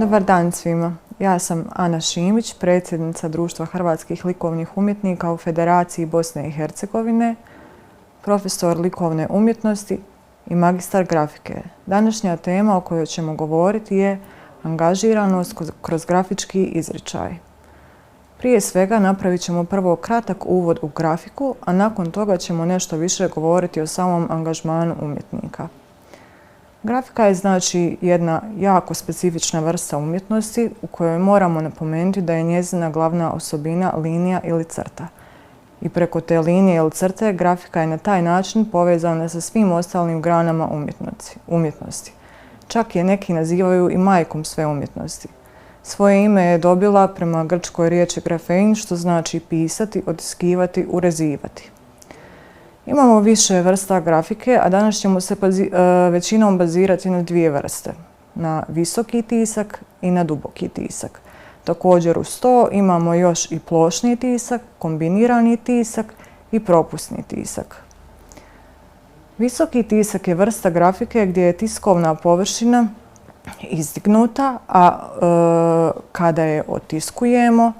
Dobar dan svima. Ja sam Ana Šimić, predsjednica Društva hrvatskih likovnih umjetnika u Federaciji Bosne i Hercegovine, profesor likovne umjetnosti i magistar grafike. Današnja tema o kojoj ćemo govoriti je angažiranost kroz grafički izričaj. Prije svega napravit ćemo prvo kratak uvod u grafiku, a nakon toga ćemo nešto više govoriti o samom angažmanu umjetnika. Grafika je znači jedna jako specifična vrsta umjetnosti u kojoj moramo napomenuti da je njezina glavna osobina linija ili crta. I preko te linije ili crte grafika je na taj način povezana sa svim ostalim granama umjetnosti. Čak je neki nazivaju i majkom sve umjetnosti. Svoje ime je dobila prema grčkoj riječi grafein, što znači pisati, otiskivati, urezivati. Imamo više vrsta grafike, a danas ćemo se većinom bazirati na dvije vrste. Na visoki tisak i na duboki tisak. Također uz to imamo još i plošni tisak, kombinirani tisak i propusni tisak. Visoki tisak je vrsta grafike gdje je tiskovna površina izdignuta, a kada je otiskujemo,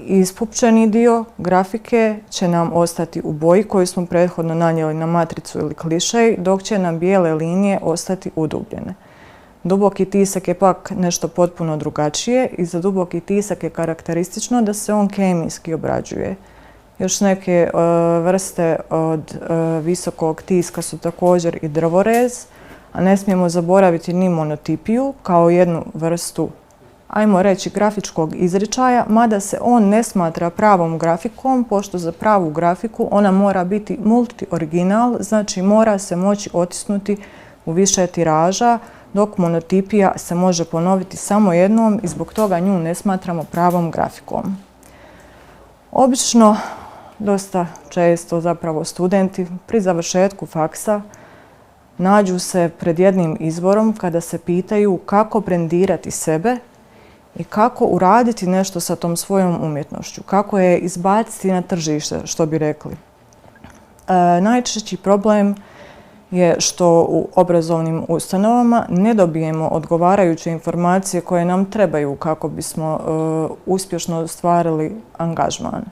ispupčeni dio grafike će nam ostati u boji koju smo prethodno nanijeli na matricu ili klišej, dok će nam bijele linije ostati udubljene. Duboki tisak je pak nešto potpuno drugačije i za duboki tisak je karakteristično da se on kemijski obrađuje. Još neke vrste od visokog tiska su također i drvorez, a ne smijemo zaboraviti ni monotipiju kao jednu vrstu, ajmo reći, grafičkog izričaja, mada se on ne smatra pravom grafikom, pošto za pravu grafiku ona mora biti multi-original, znači mora se moći otisnuti u više tiraža, dok monotipija se može ponoviti samo jednom i zbog toga nju ne smatramo pravom grafikom. Obično, dosta često zapravo studenti pri završetku faksa nađu se pred jednim izborom kada se pitaju kako brendirati sebe i kako uraditi nešto sa tom svojom umjetnošću, kako je izbaciti na tržište, što bi rekli. Najčešći problem je što u obrazovnim ustanovama ne dobijemo odgovarajuće informacije koje nam trebaju kako bismo uspješno ostvarili angažman.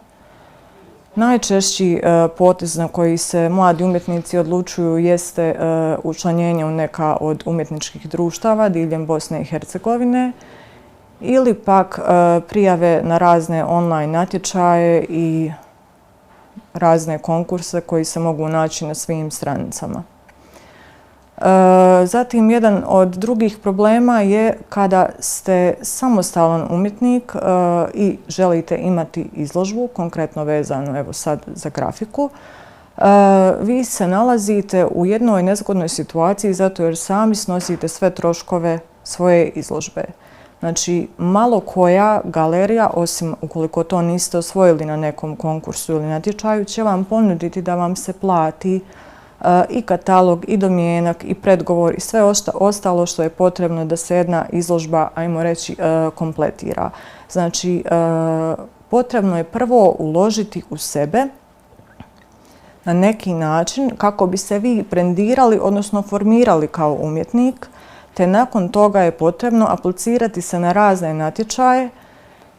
Najčešći potez na koji se mladi umjetnici odlučuju jeste učlanjenje u neka od umjetničkih društava diljem Bosne i Hercegovine ili pak prijave na razne online natječaje i razne konkurse koji se mogu naći na svim stranicama. Zatim, jedan od drugih problema je kada ste samostalan umjetnik i želite imati izložbu, konkretno vezanu evo sad za grafiku. Vi se nalazite u jednoj nezgodnoj situaciji zato jer sami snosite sve troškove svoje izložbe. Znači, malo koja galerija, osim ukoliko to niste osvojili na nekom konkursu ili natječaju, će vam ponuditi da vam se plati i katalog, i domjenak, i predgovor, i sve ostalo što je potrebno da se jedna izložba, ajmo reći, kompletira. Znači, potrebno je prvo uložiti u sebe na neki način kako bi se vi brendirali, odnosno formirali kao umjetnik, te nakon toga je potrebno aplicirati se na razne natječaje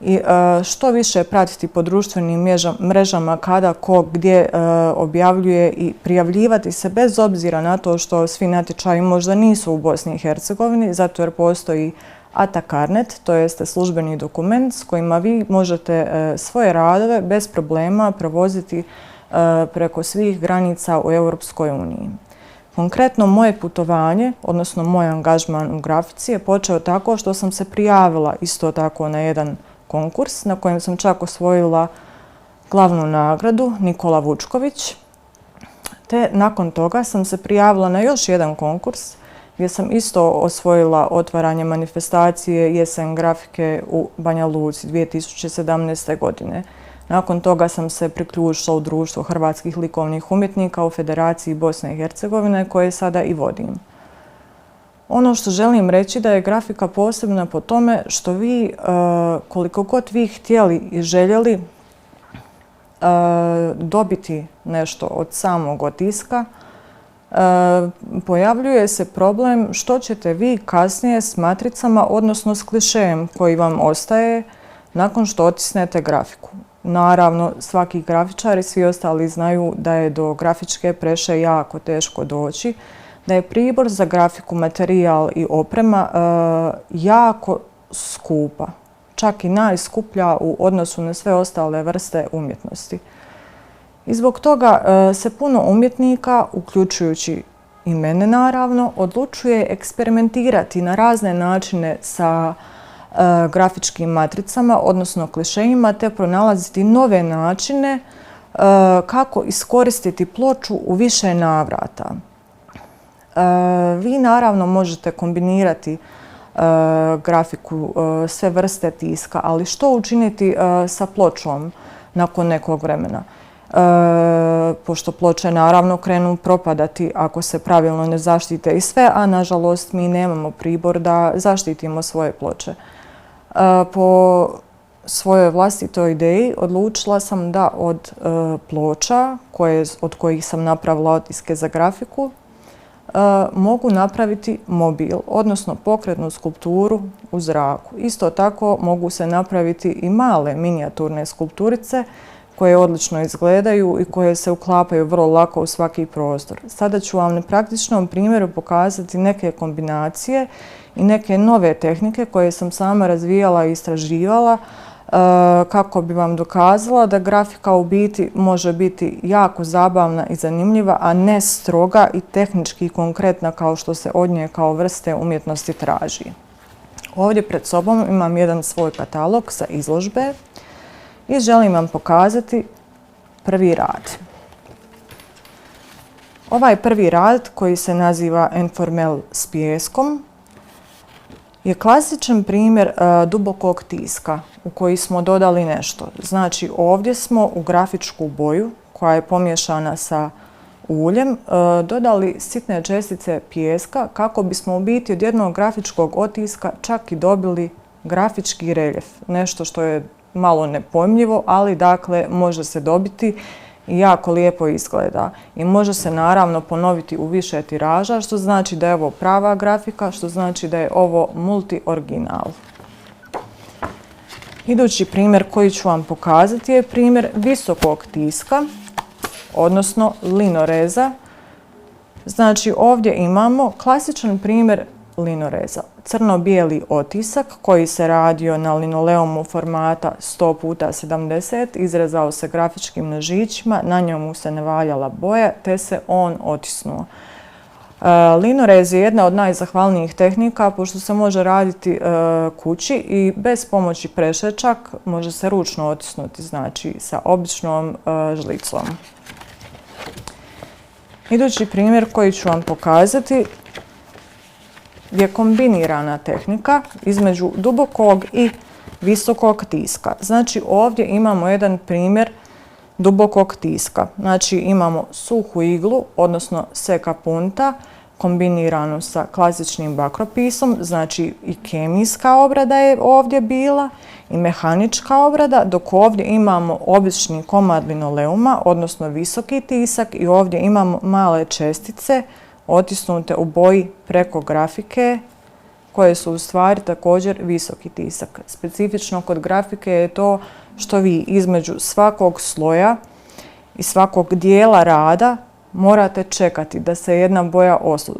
i što više pratiti po društvenim mrežama kada ko gdje objavljuje i prijavljivati se bez obzira na to što svi natječaji možda nisu u Bosni i Hercegovini, zato jer postoji ATA Carnet, to jeste službeni dokument s kojima vi možete svoje radove bez problema provoziti preko svih granica u Europskoj uniji. Konkretno, moje putovanje, odnosno moj angažman u grafici je počeo tako što sam se prijavila isto tako na jedan konkurs na kojem sam čak osvojila glavnu nagradu Nikola Vučković, te nakon toga sam se prijavila na još jedan konkurs gdje sam isto osvojila otvaranje manifestacije Jesen grafike u Banja Luci 2017. godine. Nakon toga sam se priključila u Društvo hrvatskih likovnih umjetnika u Federaciji Bosne i Hercegovine koje sada i vodim. Ono što želim reći da je grafika posebna po tome što vi, koliko god vi htjeli i željeli dobiti nešto od samog otiska, pojavljuje se problem što ćete vi kasnije s matricama, odnosno s klišejem koji vam ostaje nakon što otisnete grafiku. Naravno, svaki grafičar i svi ostali znaju da je do grafičke preše jako teško doći, da je pribor za grafiku, materijal i oprema jako skupa, čak i najskuplja u odnosu na sve ostale vrste umjetnosti. I zbog toga se puno umjetnika, uključujući i mene naravno, odlučuje eksperimentirati na razne načine sa grafičkim matricama, odnosno klišejima, te pronalaziti nove načine kako iskoristiti ploču u više navrata. Vi naravno možete kombinirati grafiku, sve vrste tiska, ali što učiniti sa pločom nakon nekog vremena? Pošto ploče naravno krenu propadati ako se pravilno ne zaštite i sve, a nažalost mi nemamo pribor da zaštitimo svoje ploče. Po svojoj vlastitoj ideji odlučila sam da od ploča od kojih sam napravila otiske za grafiku mogu napraviti mobil, odnosno pokretnu skulpturu u zraku. Isto tako mogu se napraviti i male minijaturne skulpturice koje odlično izgledaju i koje se uklapaju vrlo lako u svaki prostor. Sada ću vam na praktičnom primjeru pokazati neke kombinacije i neke nove tehnike koje sam sama razvijala i istraživala kako bi vam dokazala da grafika u biti može biti jako zabavna i zanimljiva, a ne stroga i tehnički konkretna kao što se od nje kao vrste umjetnosti traži. Ovdje pred sobom imam jedan svoj katalog sa izložbe i želim vam pokazati prvi rad. Ovaj prvi rad koji se naziva Informel s pijeskom je klasičan primjer dubokog tiska u koji smo dodali nešto. Znači ovdje smo u grafičku boju koja je pomiješana sa uljem dodali sitne čestice pijeska kako bismo u biti od jednog grafičkog otiska čak i dobili grafički reljef. Nešto što je malo nepojmljivo, ali dakle može se dobiti i jako lijepo izgleda. I može se naravno ponoviti u više tiraža, što znači da je ovo prava grafika, što znači da je ovo multi-original. Idući primjer koji ću vam pokazati je primjer visokog tiska, odnosno linoreza. Znači ovdje imamo klasičan primjer linoreza. Crno-bijeli otisak koji se radio na linoleumu formata 100x70, izrezao se grafičkim nožićima, na njemu se ne valjala boja te se on otisnuo. Linorez je jedna od najzahvalnijih tehnika pošto se može raditi kući i bez pomoći preše čak može se ručno otisnuti, znači sa običnom žlicom. Idući primjer koji ću vam pokazati je kombinirana tehnika između dubokog i visokog tiska. Znači ovdje imamo jedan primjer dubokog tiska. Znači imamo suhu iglu, odnosno seka punta, kombiniranu sa klasičnim bakropisom, znači i kemijska obrada je ovdje bila i mehanička obrada, dok ovdje imamo obični komad linoleuma, odnosno visoki tisak i ovdje imamo male čestice otisnute u boji preko grafike koje su u stvari također visoki tisak. Specifično kod grafike je to što vi između svakog sloja i svakog dijela rada morate čekati da se jedna boja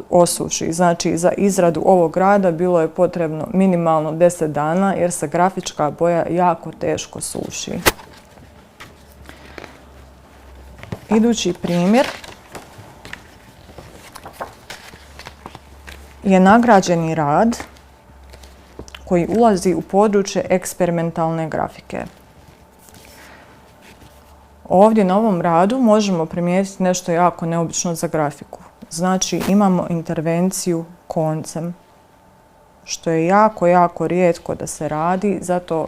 osuši. Znači za izradu ovog rada bilo je potrebno minimalno 10 dana jer se grafička boja jako teško suši. Idući primjer je nagrađeni rad koji ulazi u područje eksperimentalne grafike. Ovdje na ovom radu možemo primijetiti nešto jako neobično za grafiku. Znači imamo intervenciju koncem, što je jako, jako rijetko da se radi, zato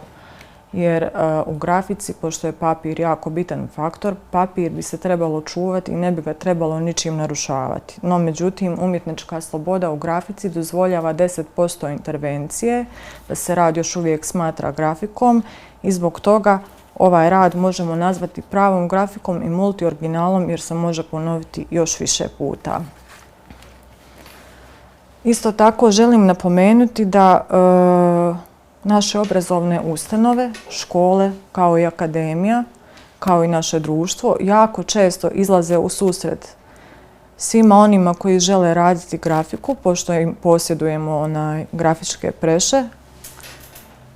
jer u grafici, pošto je papir jako bitan faktor, papir bi se trebalo čuvati i ne bi ga trebalo ničim narušavati. No, međutim, umjetnička sloboda u grafici dozvoljava 10% intervencije, da se rad još uvijek smatra grafikom i zbog toga ovaj rad možemo nazvati pravom grafikom i multi-originalom jer se može ponoviti još više puta. Isto tako želim napomenuti da naše obrazovne ustanove, škole kao i akademija, kao i naše društvo, jako često izlaze u susret svima onima koji žele raditi grafiku, pošto im posjedujemo grafičke preše.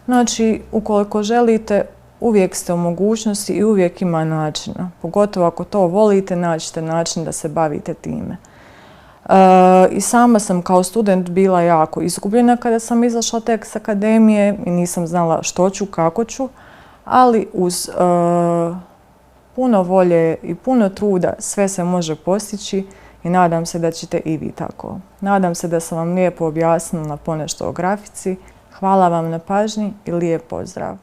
Znači, ukoliko želite, uvijek ste u mogućnosti i uvijek ima načina. Pogotovo ako to volite, naćite način da se bavite time. I sama sam kao student bila jako izgubljena kada sam izašla tek s akademije i nisam znala što ću, kako ću, ali uz puno volje i puno truda sve se može postići i nadam se da ćete i vi tako. Nadam se da sam vam lijepo objasnila ponešto o grafici. Hvala vam na pažnji i lijep pozdrav!